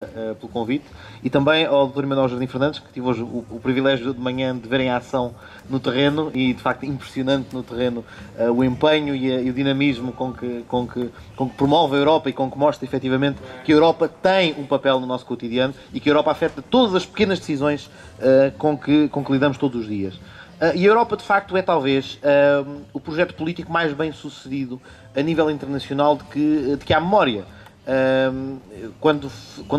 pelo convite, e também ao Dr. Manuel Jardim Fernandes, que tive hoje o privilégio de manhã de ver em ação no terreno, e de facto impressionante no terreno o empenho e o dinamismo com que promove a Europa e com que mostra efetivamente que a Europa tem um papel no nosso cotidiano e que a Europa afeta todas as pequenas decisões com que lidamos todos os dias. E a Europa, de facto, é talvez o projeto político mais bem sucedido a nível internacional de que há memória. Quando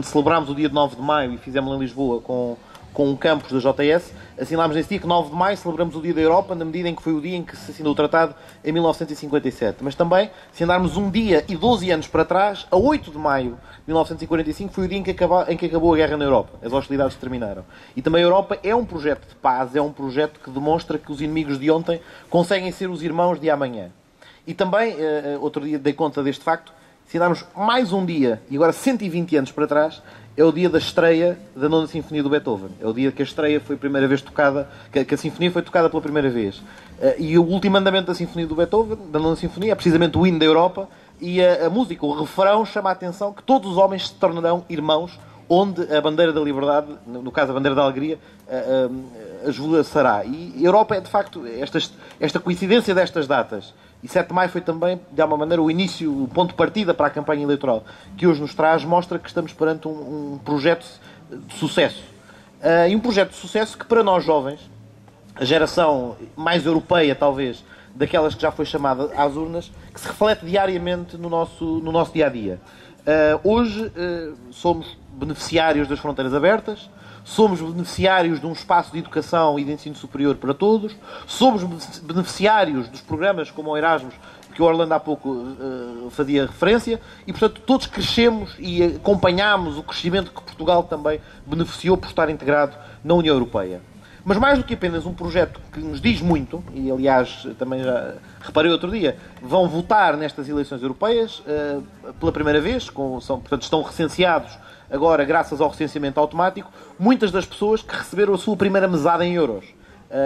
celebrámos o dia de 9 de maio e fizemos em Lisboa com um campus da JS, assinalámos nesse dia que 9 de maio celebramos o Dia da Europa, na medida em que foi o dia em que se assinou o tratado em 1957. Mas também, se andarmos um dia e 12 anos para trás, a 8 de maio de 1945 foi o dia em que acabou a guerra na Europa. As hostilidades terminaram. E também a Europa é um projeto de paz, é um projeto que demonstra que os inimigos de ontem conseguem ser os irmãos de amanhã. E também, outro dia dei conta deste facto, se andarmos mais um dia, e agora 120 anos para trás, é o dia da estreia da Nona Sinfonia do Beethoven. É o dia que a estreia foi a primeira vez tocada, que a Sinfonia foi tocada pela primeira vez. E o último andamento da Sinfonia do Beethoven, da Nona Sinfonia, é precisamente o hino da Europa, e a música, o refrão, chama a atenção que todos os homens se tornarão irmãos, onde a bandeira da liberdade, no caso a bandeira da alegria, esvoaçará. E a Europa é, de facto, esta coincidência destas datas. E 7 de maio foi também, de alguma maneira, o início, o ponto de partida para a campanha eleitoral que hoje nos traz, mostra que estamos perante um projeto de sucesso. E um projeto de sucesso que, para nós jovens, a geração mais europeia, talvez, daquelas que já foi chamada às urnas, que se reflete diariamente no nosso dia-a-dia. Hoje somos beneficiários das fronteiras abertas, somos beneficiários de um espaço de educação e de ensino superior para todos, somos beneficiários dos programas como o Erasmus, que o Orlando há pouco fazia referência, e, portanto, todos crescemos e acompanhamos o crescimento que Portugal também beneficiou por estar integrado na União Europeia. Mas mais do que apenas um projeto que nos diz muito, e aliás também já reparei outro dia, vão votar nestas eleições europeias pela primeira vez, portanto estão recenseados agora graças ao recenseamento automático, muitas das pessoas que receberam a sua primeira mesada em euros.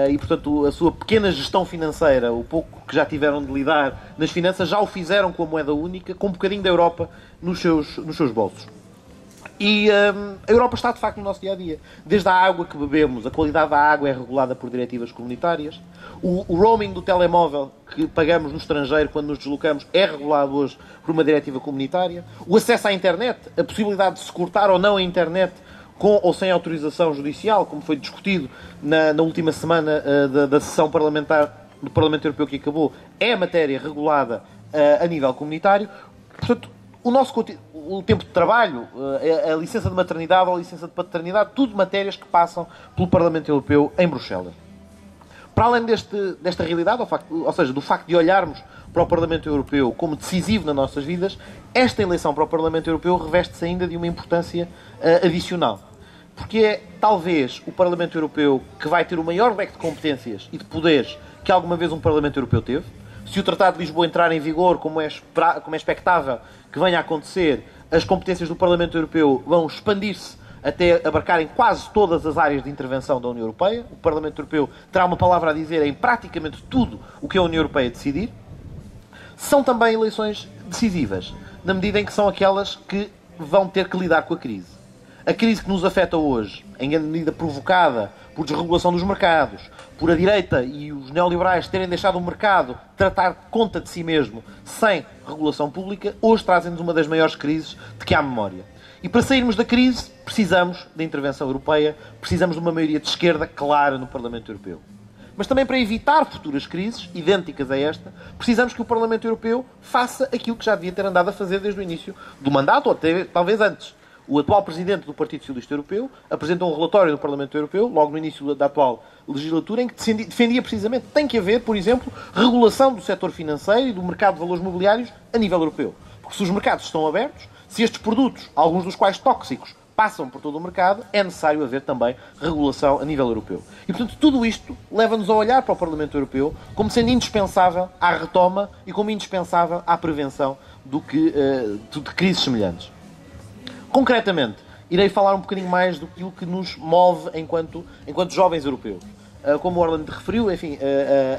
E, portanto, a sua pequena gestão financeira, o pouco que já tiveram de lidar nas finanças, já o fizeram com a moeda única, com um bocadinho da Europa nos seus bolsos. E a Europa está, de facto, no nosso dia-a-dia. Desde a água que bebemos, a qualidade da água é regulada por diretivas comunitárias. O roaming do telemóvel que pagamos no estrangeiro quando nos deslocamos é regulado hoje por uma diretiva comunitária. O acesso à internet, a possibilidade de se cortar ou não a internet com ou sem autorização judicial, como foi discutido na última semana da sessão parlamentar do Parlamento Europeu que acabou, é matéria regulada a nível comunitário. Portanto, o tempo de trabalho, a licença de maternidade ou a licença de paternidade, tudo matérias que passam pelo Parlamento Europeu em Bruxelas. Para além desta realidade, ou seja, do facto de olharmos para o Parlamento Europeu como decisivo nas nossas vidas, esta eleição para o Parlamento Europeu reveste-se ainda de uma importância adicional. Porque é, talvez, o Parlamento Europeu que vai ter o maior leque de competências e de poderes que alguma vez um Parlamento Europeu teve. Se o Tratado de Lisboa entrar em vigor, como é expectável que venha a acontecer, as competências do Parlamento Europeu vão expandir-se até abarcarem quase todas as áreas de intervenção da União Europeia. O Parlamento Europeu terá uma palavra a dizer em praticamente tudo o que a União Europeia decidir. São também eleições decisivas, na medida em que são aquelas que vão ter que lidar com a crise. A crise que nos afeta hoje, em grande medida provocada por desregulação dos mercados, por a direita e os neoliberais terem deixado o mercado tratar conta de si mesmo sem regulação pública, hoje trazem-nos uma das maiores crises de que há memória. E para sairmos da crise, precisamos da intervenção europeia, precisamos de uma maioria de esquerda clara no Parlamento Europeu. Mas também para evitar futuras crises, idênticas a esta, precisamos que o Parlamento Europeu faça aquilo que já devia ter andado a fazer desde o início do mandato, ou até, talvez antes. O atual Presidente do Partido Socialista Europeu apresentou um relatório no Parlamento Europeu, logo no início da atual legislatura, em que defendia precisamente que tem que haver, por exemplo, regulação do setor financeiro e do mercado de valores mobiliários a nível europeu. Porque se os mercados estão abertos, se estes produtos, alguns dos quais tóxicos, passam por todo o mercado, é necessário haver também regulação a nível europeu. E, portanto, tudo isto leva-nos a olhar para o Parlamento Europeu como sendo indispensável à retoma e como indispensável à prevenção de crises semelhantes. Concretamente, irei falar um bocadinho mais do que nos move enquanto jovens europeus. Como o Orlando referiu, enfim,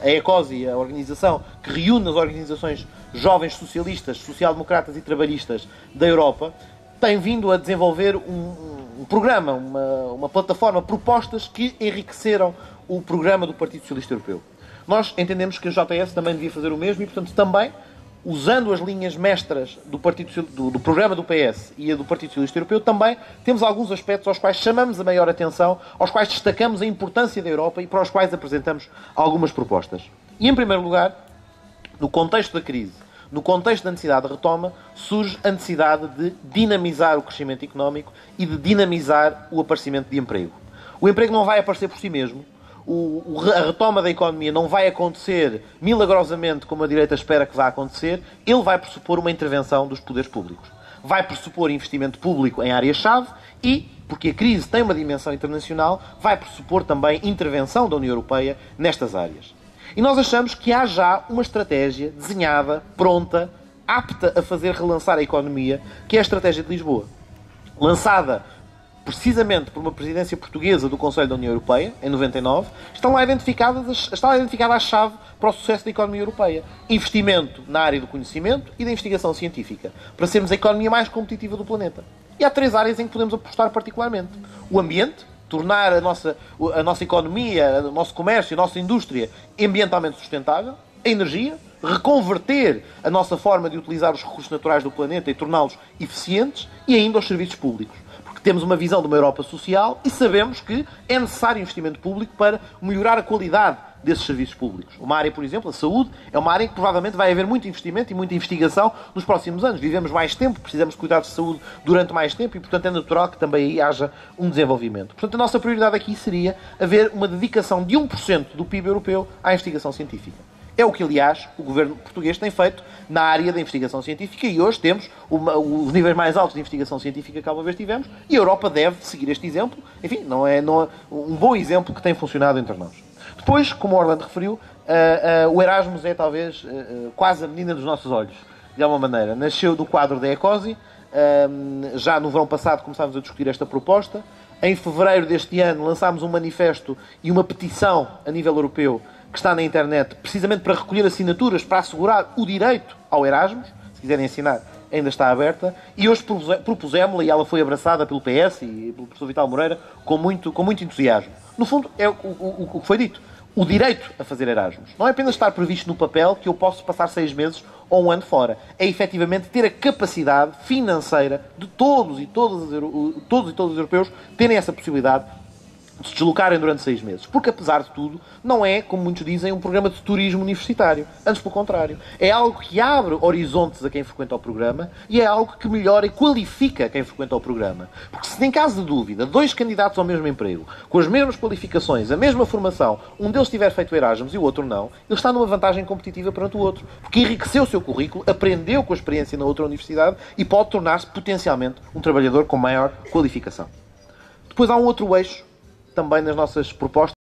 a ECOSI, a organização que reúne as organizações jovens socialistas, social-democratas e trabalhistas da Europa, tem vindo a desenvolver um programa, uma plataforma, propostas que enriqueceram o programa do Partido Socialista Europeu. Nós entendemos que a JS também devia fazer o mesmo e, portanto, também, usando as linhas mestras do programa do PS e a do Partido Socialista Europeu, também temos alguns aspectos aos quais chamamos a maior atenção, aos quais destacamos a importância da Europa e para os quais apresentamos algumas propostas. E, em primeiro lugar, no contexto da crise, no contexto da necessidade de retoma, surge a necessidade de dinamizar o crescimento económico e de dinamizar o aparecimento de emprego. O emprego não vai aparecer por si mesmo. A retoma da economia não vai acontecer milagrosamente como a direita espera que vá acontecer. Ele vai pressupor uma intervenção dos poderes públicos. Vai pressupor investimento público em áreas-chave e, porque a crise tem uma dimensão internacional, vai pressupor também intervenção da União Europeia nestas áreas. E nós achamos que há já uma estratégia desenhada, pronta, apta a fazer relançar a economia, que é a estratégia de Lisboa. Lançada precisamente por uma presidência portuguesa do Conselho da União Europeia, em 99, está lá identificada a chave para o sucesso da economia europeia. Investimento na área do conhecimento e da investigação científica, para sermos a economia mais competitiva do planeta. E há 3 áreas em que podemos apostar particularmente. O ambiente, tornar a nossa economia, o nosso comércio, a nossa indústria ambientalmente sustentável. A energia, reconverter a nossa forma de utilizar os recursos naturais do planeta e torná-los eficientes. E ainda os serviços públicos. Temos uma visão de uma Europa social e sabemos que é necessário investimento público para melhorar a qualidade desses serviços públicos. Uma área, por exemplo, a saúde, é uma área em que provavelmente vai haver muito investimento e muita investigação nos próximos anos. Vivemos mais tempo, precisamos de cuidados de saúde durante mais tempo e, portanto, é natural que também aí haja um desenvolvimento. Portanto, a nossa prioridade aqui seria haver uma dedicação de 1% do PIB europeu à investigação científica. É o que, aliás, o governo português tem feito na área da investigação científica e hoje temos os níveis mais altos de investigação científica que alguma vez tivemos e a Europa deve seguir este exemplo. Enfim, não é um bom exemplo que tem funcionado entre nós. Depois, como o Orlando referiu, o Erasmus é talvez quase a menina dos nossos olhos, de alguma maneira. Nasceu do quadro da ECOSI, já no verão passado começámos a discutir esta proposta. Em fevereiro deste ano lançámos um manifesto e uma petição a nível europeu que está na internet, precisamente para recolher assinaturas, para assegurar o direito ao Erasmus. Se quiserem assinar, ainda está aberta. E hoje propusemos-la e ela foi abraçada pelo PS e pelo professor Vital Moreira com muito entusiasmo. No fundo, é o que foi dito. O direito a fazer Erasmus. Não é apenas estar previsto no papel que eu posso passar 6 meses ou 1 ano fora. É efetivamente ter a capacidade financeira de todos e todos os europeus terem essa possibilidade de se deslocarem durante 6 meses. Porque, apesar de tudo, não é, como muitos dizem, um programa de turismo universitário. Antes, pelo contrário. É algo que abre horizontes a quem frequenta o programa e é algo que melhora e qualifica quem frequenta o programa. Porque se, em caso de dúvida, 2 candidatos ao mesmo emprego, com as mesmas qualificações, a mesma formação, um deles tiver feito o Erasmus e o outro não, ele está numa vantagem competitiva perante o outro. Porque enriqueceu o seu currículo, aprendeu com a experiência na outra universidade e pode tornar-se, potencialmente, um trabalhador com maior qualificação. Depois há um outro eixo também nas nossas propostas,